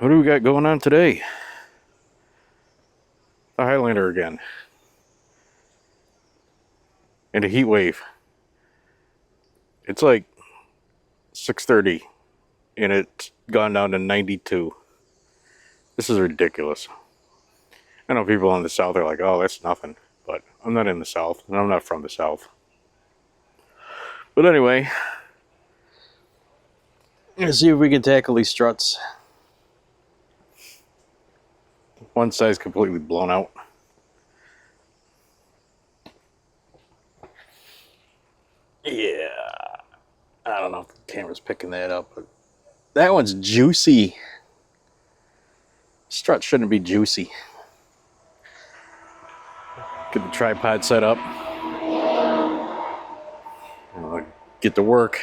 What do we got going on today? The Highlander again. And a heat wave. It's like 6:30 and it's gone down to 92. This is ridiculous. I know people in the South are like, oh, that's nothing. But I'm not in the South, and I'm not from the South. But anyway, let's see if we can tackle these struts. One side's completely blown out. Yeah. I don't know if the camera's picking that up, but that one's juicy. Strut shouldn't be juicy. Get the tripod set up. Get to work.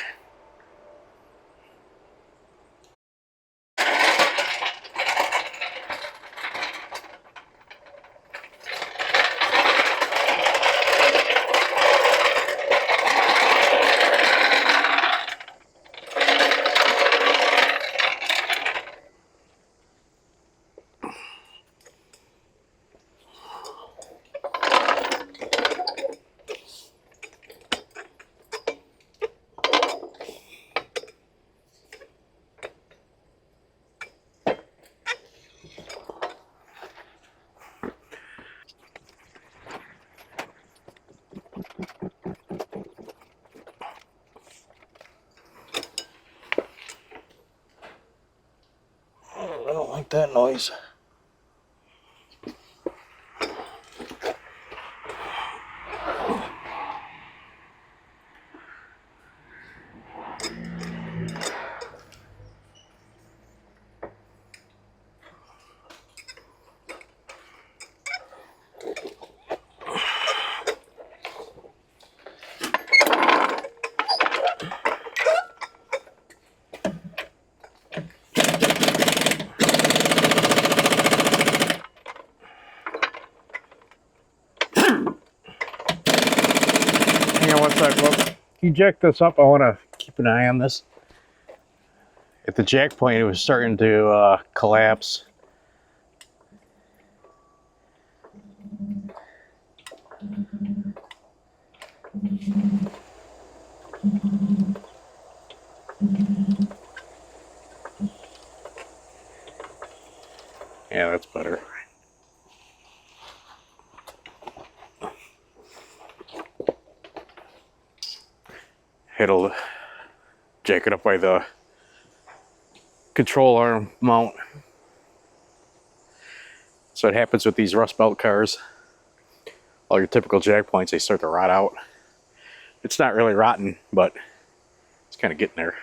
I don't like that noise. Hang on one sec, look. Can you jack this up? I want to keep an eye on this. At the jack point, it was starting to collapse. Yeah, that's better. It'll jack it up by the control arm mount. So it happens with these rust belt cars. All your typical jack points, they start to rot out. It's not really rotten, but it's kind of getting there.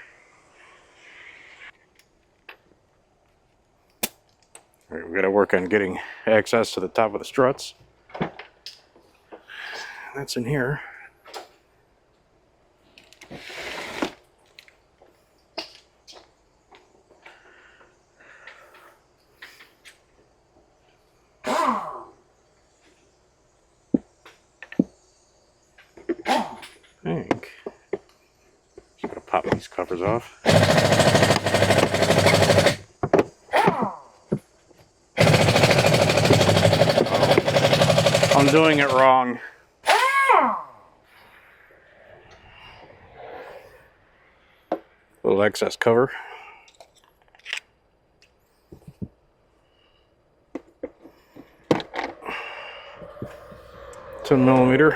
All right, we got to work on getting access to the top of the struts. That's in here. I think just gonna pop these covers off. I'm doing it wrong. Little excess cover. 10mm.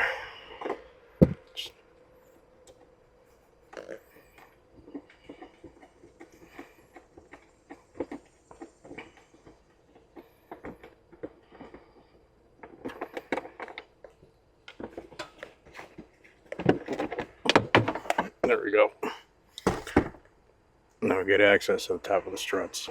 There we go. Now we get access to the top of the struts.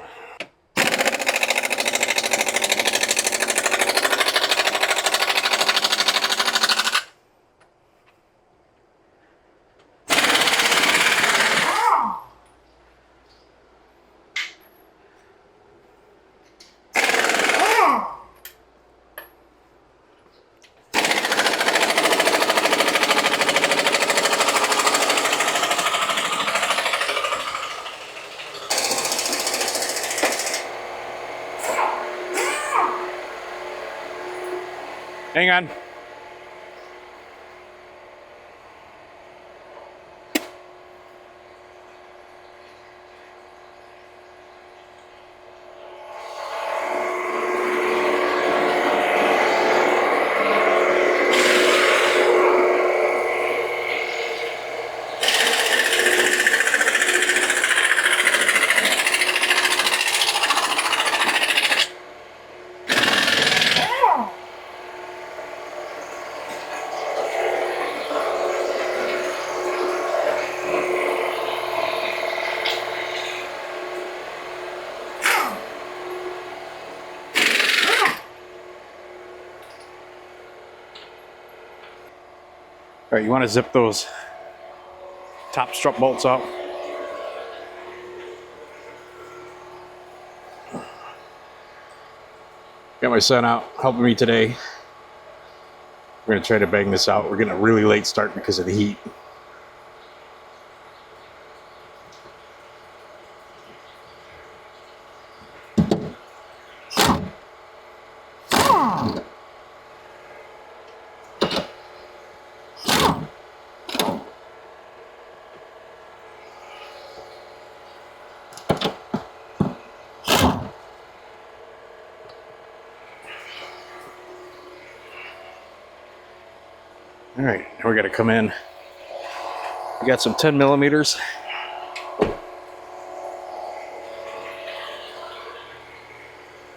Hang on. All right, you want to zip those top strut bolts out. Got my son out helping me today. We're gonna try to bang this out. We're getting a really late start because of the heat. All right, now we got to come in. We got some 10 millimeters.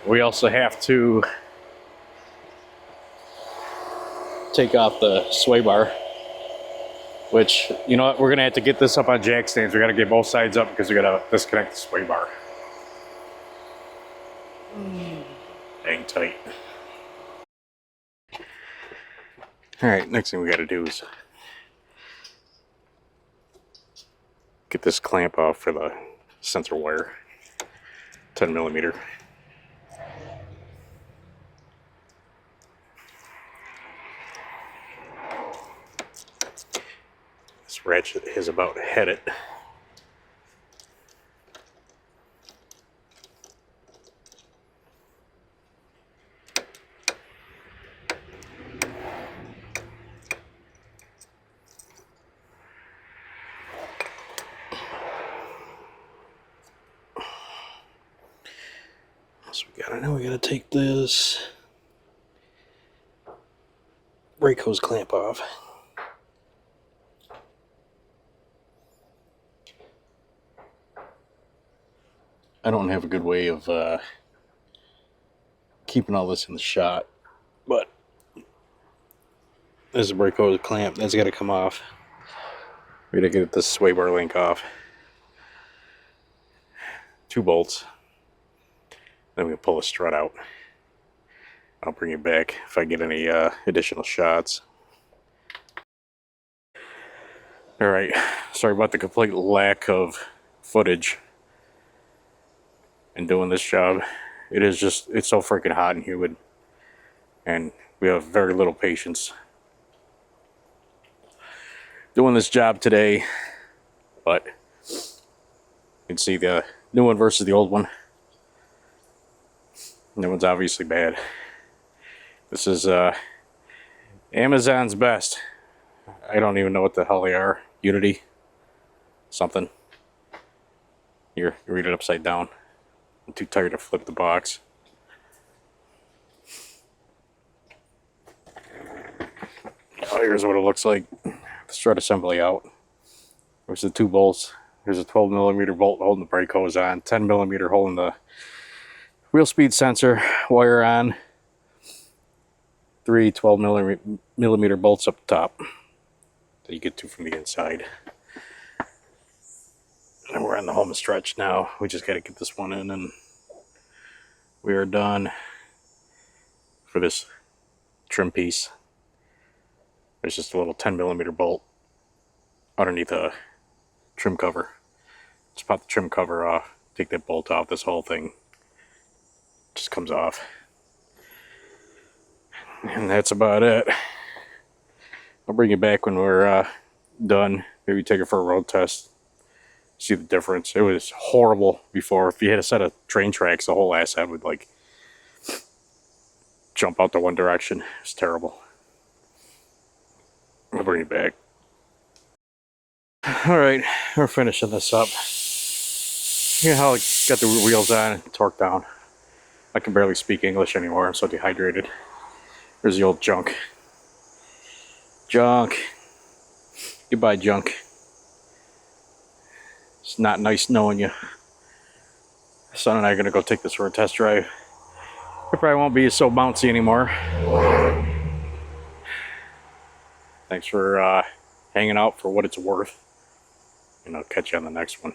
We also have to take off the sway bar, which, you know what, we're gonna have to get this up on jack stands. We got to get both sides up because we got to disconnect the sway bar. Dang tight. All right, next thing we got to do is get this clamp off for the sensor wire, 10 millimeter. This ratchet is about headed. So we gotta take this brake hose clamp off. I don't have a good way of keeping all this in the shot, but there's a brake hose clamp that's got to come off. We gotta get this sway bar link off. 2 bolts. Then we can pull the strut out. I'll bring it back if I get any additional shots. Alright, sorry about the complete lack of footage in doing this job. It's so freaking hot and humid, and we have very little patience doing this job today. But you can see the new one versus the old one. That one's obviously bad. This is Amazon's best. I don't even know what the hell they are. Unity something. Here, you read it upside down. I'm too tired to flip the box. Oh, here's what it looks like. The strut assembly out. There's the 2 bolts. There's a 12 millimeter bolt holding the brake hose on. 10 millimeter holding the wheel speed sensor wire on. 3 12 millimeter bolts up top that you get to from the inside. And we're on the home stretch now. We just got to get this one in and we are done for this trim piece. There's just a little 10 millimeter bolt underneath a trim cover. Just pop the trim cover off, take that bolt off, this whole thing just comes off. And that's about it. I'll bring you back when we're done. Maybe take it for a road test. See the difference. It was horrible before. If you had a set of train tracks, the whole ass head would like jump out the one direction. It's terrible. I'll bring it back. Alright, we're finishing this up. You know how I got the wheels on and torqued down. I can barely speak English anymore. I'm so dehydrated. There's the old junk. Junk. Goodbye, junk. It's not nice knowing you. Son and I are going to go take this for a test drive. It probably won't be so bouncy anymore. Thanks for hanging out for what it's worth. And I'll catch you on the next one.